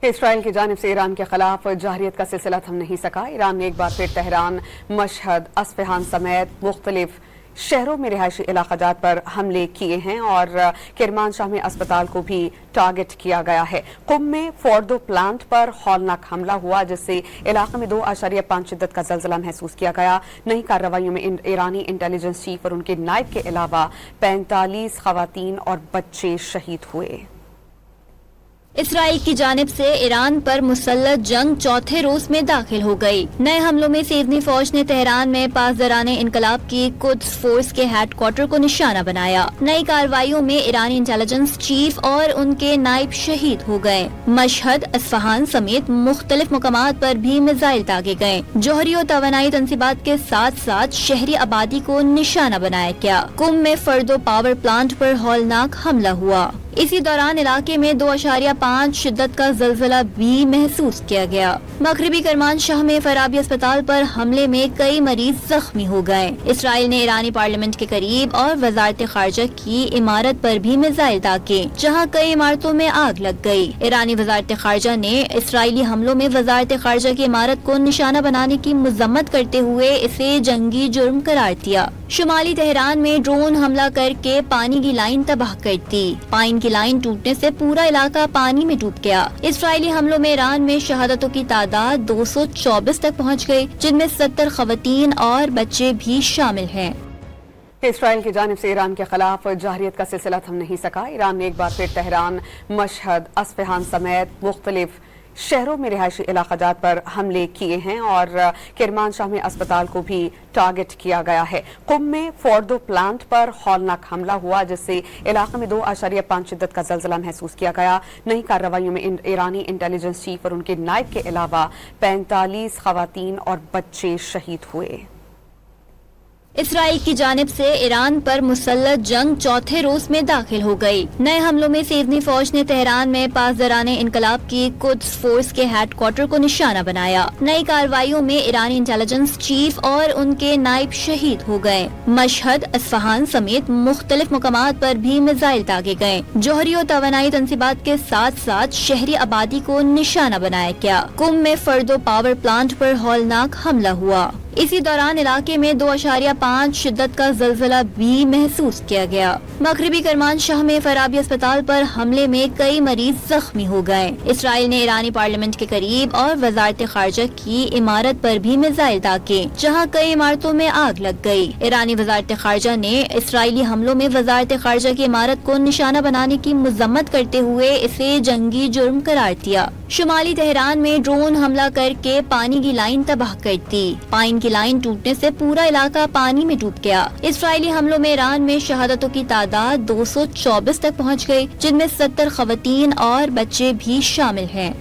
اسرائیل کی جانب سے ایران کے خلاف جارحیت کا سلسلہ تھم نہیں سکا۔ ایران نے ایک بار پھر تہران، مشہد، اصفہان سمیت مختلف شہروں میں رہائشی علاقہ جات پر حملے کیے ہیں اور کرمان شاہ میں اسپتال کو بھی ٹارگٹ کیا گیا ہے۔ قم میں فوردو پلانٹ پر ہولناک حملہ ہوا جس سے علاقے میں 2.5 شدت کا زلزلہ محسوس کیا گیا۔ نئی کارروائیوں میں ایرانی انٹیلیجنس چیف اور ان کے نائب کے علاوہ 45 خواتین اور بچے شہید ہوئے۔ اسرائیل کی جانب سے ایران پر مسلح جنگ چوتھے روز میں داخل ہو گئی۔ نئے حملوں میں سیزنی فوج نے تہران میں پاسداران انقلاب کی قدس فورس کے ہیڈ کوارٹر کو نشانہ بنایا۔ نئی کارروائیوں میں ایرانی انٹیلیجنس چیف اور ان کے نائب شہید ہو گئے۔ مشہد، اصفہان سمیت مختلف مقامات پر بھی میزائل داغے گئے۔ جوہری و توانائی تنصیبات کے ساتھ ساتھ شہری آبادی کو نشانہ بنایا گیا۔ قم میں فردو پاور پلانٹ پر ہولناک حملہ ہوا۔ اسی دوران علاقے میں 2.5 شدت کا زلزلہ بھی محسوس کیا گیا۔ مغربی کرمان شاہ میں فارابی اسپتال پر حملے میں کئی مریض زخمی ہو گئے۔ اسرائیل نے ایرانی پارلیمنٹ کے قریب اور وزارت خارجہ کی عمارت پر بھی میزائل داغے جہاں کئی عمارتوں میں آگ لگ گئی۔ ایرانی وزارت خارجہ نے اسرائیلی حملوں میں وزارت خارجہ کی عمارت کو نشانہ بنانے کی مذمت کرتے ہوئے اسے جنگی جرم قرار دیا۔ شمالی تہران میں ڈرون حملہ کر کے پانی کی لائن تباہ کر دی۔ پائن کی لائن ٹوٹنے سے پورا علاقہ پانی میں ڈوب گیا۔ اسرائیلی حملوں میں ایران میں شہادتوں کی تعداد 224 تک پہنچ گئی جن میں 70 خواتین اور بچے بھی شامل ہیں۔ اسرائیل کی جانب سے ایران کے خلاف جارحیت کا سلسلہ تھم نہیں سکا۔ ایران نے ایک بار پھر تہران، مشہد، اصفہان سمیت مختلف شہروں میں رہائشی علاقہ جات پر حملے کیے ہیں اور کرمان شاہ میں اسپتال کو بھی ٹارگٹ کیا گیا ہے۔ قم میں فوردو پلانٹ پر ہولناک حملہ ہوا جس سے علاقے میں 2.5 شدت کا زلزلہ محسوس کیا گیا۔ نئی کارروائیوں میں ایرانی انٹیلیجنس چیف اور ان کے نائب کے علاوہ 45 خواتین اور بچے شہید ہوئے۔ اسرائیل کی جانب سے ایران پر مسلح جنگ چوتھے روز میں داخل ہو گئی۔ نئے حملوں میں سیزنی فوج نے تہران میں پاسداران انقلاب کی قدس فورس کے ہیڈ کوارٹر کو نشانہ بنایا۔ نئی کارروائیوں میں ایرانی انٹیلیجنس چیف اور ان کے نائب شہید ہو گئے۔ مشہد، اصفہان سمیت مختلف مقامات پر بھی میزائل داغے گئے۔ جوہری و توانائی تنصیبات کے ساتھ ساتھ شہری آبادی کو نشانہ بنایا گیا۔ قم میں فردو پاور پلانٹ پر ہولناک حملہ ہوا۔ اسی دوران علاقے میں 2.5 شدت کا زلزلہ بھی محسوس کیا گیا۔ مغربی کرمان شاہ میں فارابی اسپتال پر حملے میں کئی مریض زخمی ہو گئے۔ اسرائیل نے ایرانی پارلیمنٹ کے قریب اور وزارت خارجہ کی عمارت پر بھی میزائل داغے جہاں کئی عمارتوں میں آگ لگ گئی۔ ایرانی وزارت خارجہ نے اسرائیلی حملوں میں وزارت خارجہ کی عمارت کو نشانہ بنانے کی مذمت کرتے ہوئے اسے جنگی جرم قرار دیا۔ شمالی تہران میں ڈرون حملہ کر کے پانی کی لائن تباہ کر دی۔ پائن کی لائن ٹوٹنے سے پورا علاقہ پانی میں ڈوب گیا۔ اسرائیلی حملوں میں ایران میں شہادتوں کی تعداد 224 تک پہنچ گئی جن میں 70 خواتین اور بچے بھی شامل ہیں۔